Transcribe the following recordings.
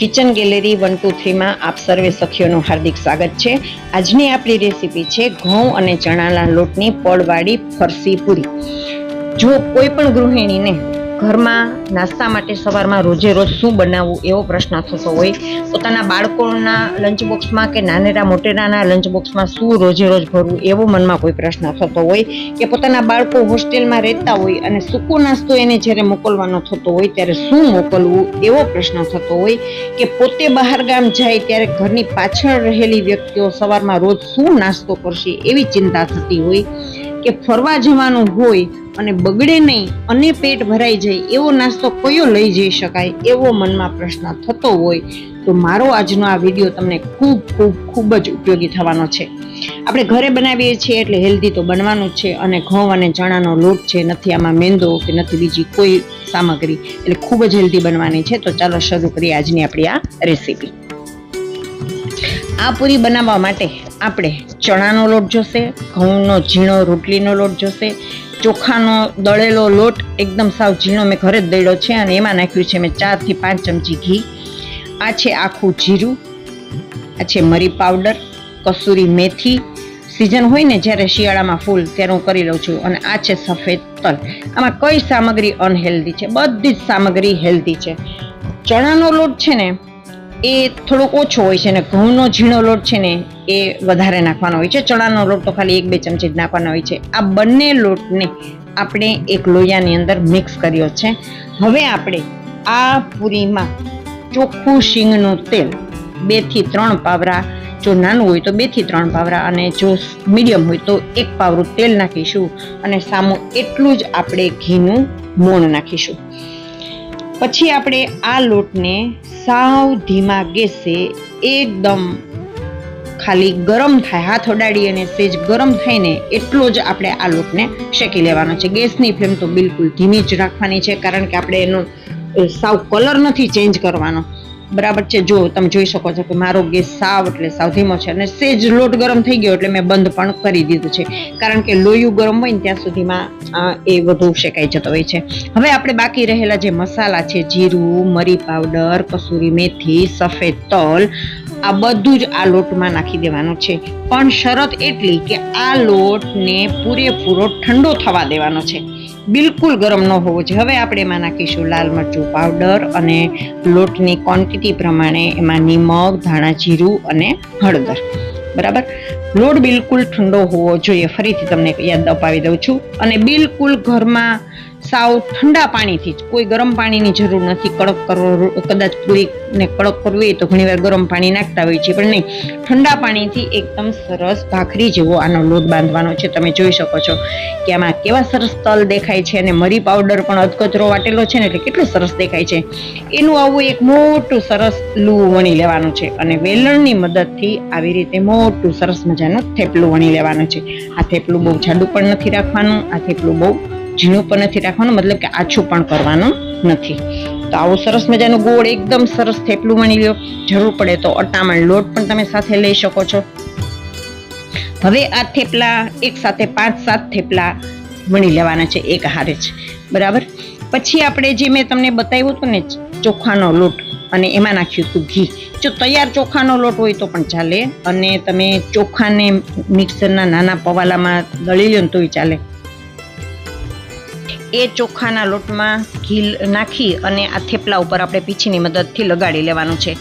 Kitchen gallery 1, 2, 3 માં આપ સર્વે સખીઓનું હાર્દિક સ્વાગત છે। આજની આપણી રેસીપી છે ઘઉં અને ચણાના લોટની પડવાળી ફરસી પૂરી। જો કોઈ પણ ગૃહિણીને ઘરમાં નાસ્તા માટે સવારમાં રોજે રોજ શું બનાવવું એવો પ્રશ્ન થતો હોય, પોતાના બાળકોના લંચ બોક્સમાં કે નાનેરા મોટેરાના લંચ બોક્સમાં શું રોજે રોજ ભરવું એવો મનમાં કોઈ પ્રશ્ન થતો હોય, કે પોતાના બાળકો હોસ્ટેલમાં રહેતા હોય અને સૂકો નાસ્તો એને જ્યારે મોકલવાનો થતો હોય ત્યારે શું મોકલવું એવો પ્રશ્ન થતો હોય, કે પોતે બહાર ગામ જાય ત્યારે ઘરની પાછળ રહેલી વ્યક્તિઓ સવારમાં રોજ શું નાસ્તો કરશે એવી ચિંતા થતી હોય, કે ફરવા જવાનું હોય અને બગડે નહીં અને પેટ ભરાઈ જાય એવો નાસ્તો કયો લઈ જઈ શકાય એવો મનમાં પ્રશ્ન થતો હોય, તો મારો આજનો આ વિડીયો તમને ખૂબ જ ઉપયોગી થવાનો છે। આપણે ઘરે બનાવીએ છીએ એટલે હેલ્ધી તો બનવાનું જ છે, અને ઘઉં અને ચણાનો લોટ છે, નથી આમાં મેંદો કે નથી બીજી કોઈ સામગ્રી, એટલે ખૂબ જ હેલ્ધી બનવાની છે। તો ચાલો શરૂ કરીએ આજની આપણી આ રેસીપી। આ પૂરી બનાવવા માટે આપણે ચણાનો લોટ જોશે, ઘઉંનો ઝીણો રોટલીનો લોટ જોશે, ચોખાનો દળેલો લોટ એકદમ સાવ ઝીણો મેં ઘરે જ દળ્યો છે અને એમાં નાખ્યું છે મેં 4 થી 5 ચમચી ઘી। આ છે આખું જીરું, આ છે મરી પાવડર, કસૂરી મેથી, સિઝન હોય ને જ્યારે શિયાળામાં ફૂલ ત્યારે હું કરી લઉં છું, અને આ છે સફેદ તલ। આમાં કઈ સામગ્રી અનહેલ્ધી છે? બધી જ સામગ્રી હેલ્ધી છે। ચણાનો લોટ છે ને એ થોડોક ઓછો હોય છે અને ઘઉંનો ઝીણો લોટ છે ને એ વધારે નાખવાનો હોય છે। ચણાનો લોટ તો ખાલી 1-2 ચમચી જ નાખવાનો હોય છે। આ બંને લોટને આપણે એક લોયાની અંદર મિક્સ કર્યો છે। હવે આપણે આ પૂરીમાં ચોખ્ખું શીંગનું તેલ 2 થી 3 પાવરા, જો નાનું હોય તો 2 થી 3 પાવરા, અને જો મીડિયમ હોય તો 1 પાવરું તેલ નાખીશું, અને સામું એટલું જ આપણે ઘીનું મોણ નાખીશું। પછી આપણે આ લોટને સાવ ધીમા ગેસે એકદમ ખાલી ગરમ થાય, હાથ અડાડી અને સેજ ગરમ થાય ને એટલો જ આપણે આ લોટને શેકી લેવાનો છે। ગેસની ફ્લેમ તો બિલકુલ ધીમી જ રાખવાની છે, કારણ કે આપણે એનો સાવ કલર નથી ચેન્જ કરવાનો, બરાબર છે। જો તમે જોઈ શકો છો કે મારો ગેસ સાવ ધીમો છે, અને સેજ લોટ ગરમ થઈ ગયો એટલે મેં બંધ પણ કરી દીધું છે, કારણ કે લોયું ગરમ હોય ને ત્યાં સુધીમાં એ વધુ શેકાઈ જતો હોય છે। હવે આપણે બાકી રહેલા જે મસાલા છે, જીરું, મરી પાવડર, કસૂરી મેથી, સફેદ તલ, આ બધું જ આ લોટમાં નાખી દેવાનું છે, પણ શરત એટલી કે આ લોટને પૂરેપૂરો ઠંડો થવા દેવાનો છે, બિલકુલ ગરમ ન હોવો જોઈએ। હવે આપણે એમાં નાખીશું લાલ મરચું પાવડર, અને લોટની ક્વોન્ટિટી પ્રમાણે એમાં નિમક, ધાણા જીરું અને હળદર, બરાબર। લોટ બિલકુલ ઠંડો હોવો જોઈએ, ફરીથી તમને યાદ અપાવી દઉં છું, અને બિલકુલ ઘરમાં સાવ ઠંડા પાણીથી જ, કોઈ ગરમ પાણીની જરૂર નથી કડક કરવો। કદાચ પૂરીને કડક કરવી હોય તો ઘણીવાર ગરમ પાણી નાખતા હોય છે, પણ નહીં, ઠંડા પાણીથી એકદમ સરસ ભાખરી જેવો આનો લોટ બાંધવાનો છે। તમે જોઈ શકો છો કે આમાં કેવા સરસ તલ દેખાય છે, અને મરી પાવડર પણ અધકચરો વાટેલો છે ને એટલે કેટલું સરસ દેખાય છે। એનું આવું એક મોટું સરસ લૂ વણી લેવાનું છે, અને વેલણની મદદથી આવી રીતે મોટું સરસ મજાનું થેપલું વણી લેવાનું છે। આ થેપલું બહુ જાડું પણ નથી રાખવાનું, આ થેપલું બહુ ઝીણું પણ નથી રાખવાનું, મતલબ કે આછું પણ કરવાનું નથી। તો આવું સરસ મજાનું ગોળ એકદમ સરસ થેપલું વણી લ્યો। જરૂર પડે તો અટામણ લોટ પણ તમે સાથે લઈ શકો છો। હવે આ થેપલા એક સાથે 5-7 થેપલા વણી લેવાના છે એક હારે જ, બરાબર। પછી આપણે જે મેં તમને બતાવ્યું હતું ને ચોખાનો લોટ, અને એમાં નાખ્યું હતું ઘી। જો તૈયાર ચોખાનો લોટ હોય તો પણ ચાલે, અને તમે ચોખાને મિક્સરના નાના પવાલામાં દળી લો ને તોય ચાલે। એ ચોખાના લોટમાં ઘી નાખી અને આ થેપલા ઉપર આપણે પીછીની મદદથી લગાડી લેવાનું છે।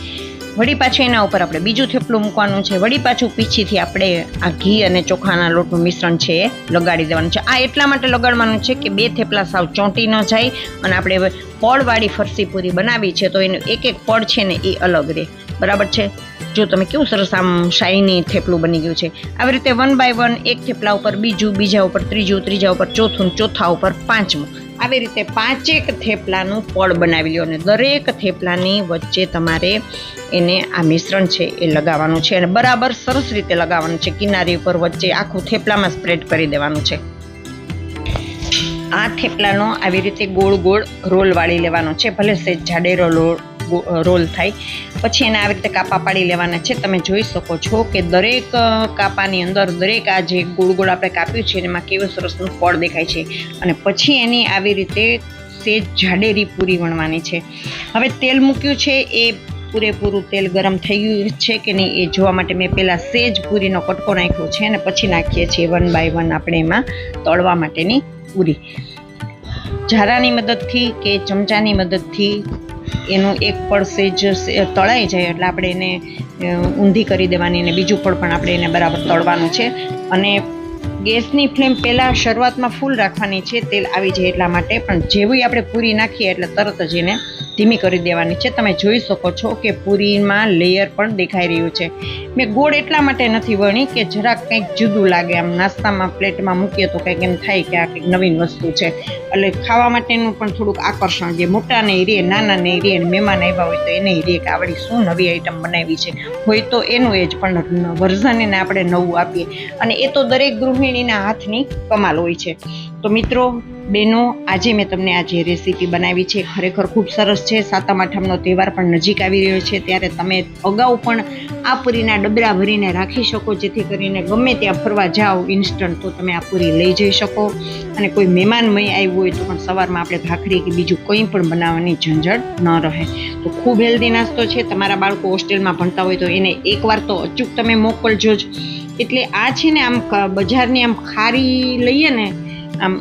વળી પાછું એના ઉપર આપણે બીજું થેપલું મૂકવાનું છે, વળી પાછું પીછીથી આપણે આ ઘી અને ચોખાના લોટનું મિશ્રણ છે એ લગાડી દેવાનું છે। આ એટલા માટે લગાડવાનું છે કે 2 થેપલા સાવ ચોંટી ન જાય, અને આપણે પડવાળી ફરસી પૂરી બનાવી છે તો એનું એક પડ છે ને એ અલગ રહે, બરાબર છે। જો તમે કેવું સરસ આમ શાઇની થેપલું બની ગયું છે। આવી રીતે 1 બાય 1 એક થેપલા ઉપર બીજું, બીજા ઉપર ત્રીજું, ત્રીજા ઉપર ચોથું, ચોથા ઉપર પાંચમું, આવી રીતે 5 થેપલાનું પડ બનાવી લો, અને દરેક થેપલાની વચ્ચે તમારે એને આ મિશ્રણ છે એ લગાવવાનું છે, અને બરાબર સરસ રીતે લગાવવાનું છે, કિનારી ઉપર વચ્ચે આખું થેપલામાં સ્પ્રેડ કરી દેવાનું છે। આ થેપલાનો આવી રીતે ગોળ ગોળ રોલ વાળી લેવાનો છે, ભલે સેજ જાડેરો રોલ થાય। પછી એને આવી રીતે કાપા પાડી લેવાના છે। તમે જોઈ શકો છો કે દરેક કાપાની અંદર દરેક આ જે ગોળ ગોળ આપણે કાપ્યું છે એમાં કેવું સરસનું ફળ દેખાય છે, અને પછી એની આવી રીતે સેજ જાડેરી પૂરી વણવાની છે। હવે તેલ મૂક્યું છે એ પૂરેપૂરું તેલ ગરમ થઈ ગયું છે કે નહીં એ જોવા માટે મેં પહેલાં સેજ પૂરીનો કટકો નાખ્યો છે અને પછી નાખીએ છીએ 1 બાય 1 આપણે એમાં તળવા માટેની પૂરી. ઝારાની મદદથી કે ચમચાની મદદથી એનું એક પડ સેજ તળાઈ જાય એટલે આપણે એને ઊંધી કરી દેવાની અને બીજું પડ પણ આપણે એને બરાબર તળવાનું છે. અને ગેસની ફ્લેમ પહેલાં શરૂઆતમાં ફૂલ રાખવાની છે તેલ આવી જાય એટલા માટે, પણ જેવી આપણે પૂરી નાખીએ એટલે તરત જ એને ધીમી કરી દેવાની છે. તમે જોઈ શકો છો કે પૂરીમાં લેયર પણ દેખાઈ રહ્યું છે. મેં ગોળ એટલા માટે નથી વણી કે જરાક કંઈક જુદું લાગે, આમ નાસ્તામાં પ્લેટમાં મૂકીએ તો કંઈક એમ થાય કે આ કંઈક નવીન વસ્તુ છે, એટલે ખાવા માટેનું પણ થોડુંક આકર્ષણ, જે મોટાને રે નાનાને રે મહેમાન આવ્યા હોય તો એને રે કે આવડી શું નવી આઈટમ બનાવી છે હોય તો એનું એ જ પણ વર્ઝન એને આપણે નવું આપીએ. અને એ તો દરેક ગૃહિણીના હાથની કમાલ હોય છે. તો મિત્રો બેનો, આજે મેં તમને આ જે રેસીપી બનાવી છે ખરેખર ખૂબ સરસ છે. સાતમ આઠમનો તહેવાર પણ નજીક આવી રહ્યો છે, ત્યારે તમે અગાઉ પણ આ પૂરીના ડબરા ભરીને રાખી શકો, જેથી કરીને ગમે ત્યાં ફરવા જાઓ ઇન્સ્ટન્ટ તો તમે આ પૂરી લઈ જઈ શકો. અને કોઈ મહેમાન મય આવ્યું હોય તો પણ સવારમાં આપણે ભાખરી કે બીજું કંઈ પણ બનાવવાની ઝંઝટ ન રહે. તો ખૂબ હેલ્ધી નાસ્તો છે. તમારા બાળકો હોસ્ટેલમાં ભણતા હોય તો એને એકવાર તો અચૂક તમે મોકલજો જ. એટલે આ છે ને, આમ બજારની આમ ખારી લઈએ ને આમ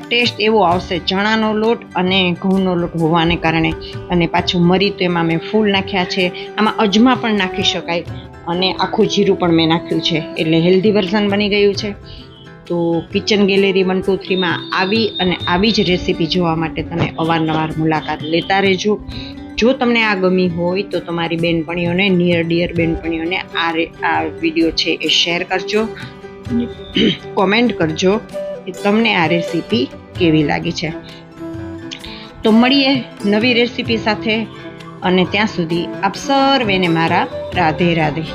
ટેસ્ટ એવો આવશે, ચણાનો લોટ અને ઘઉંનો લોટ હોવાને કારણે. અને પાછું મરી તો એમાં મેં ફૂલ નાખ્યા છે, આમાં અજમા પણ નાખી શકાય અને આખું જીરું પણ મેં નાખ્યું છે, એટલે હેલ્ધી વર્ઝન બની ગયું છે. તો કિચન ગેલેરી 123માં આવી અને આવી જ રેસીપી જોવા માટે તમે અવારનવાર મુલાકાત લેતા રહેજો. જો તમને આ ગમી હોય તો તમારી બેનપણીઓને, નિયર ડિયર બેનપણીઓને આ વિડીયો છે એ શેર કરજો, કોમેન્ટ કરજો કે તમને આ રેસીપી કેવી લાગી છે. તો મળીએ નવી રેસીપી સાથે, અને ત્યાં સુધી આપ સર્વેને મારા રાધે રાધે.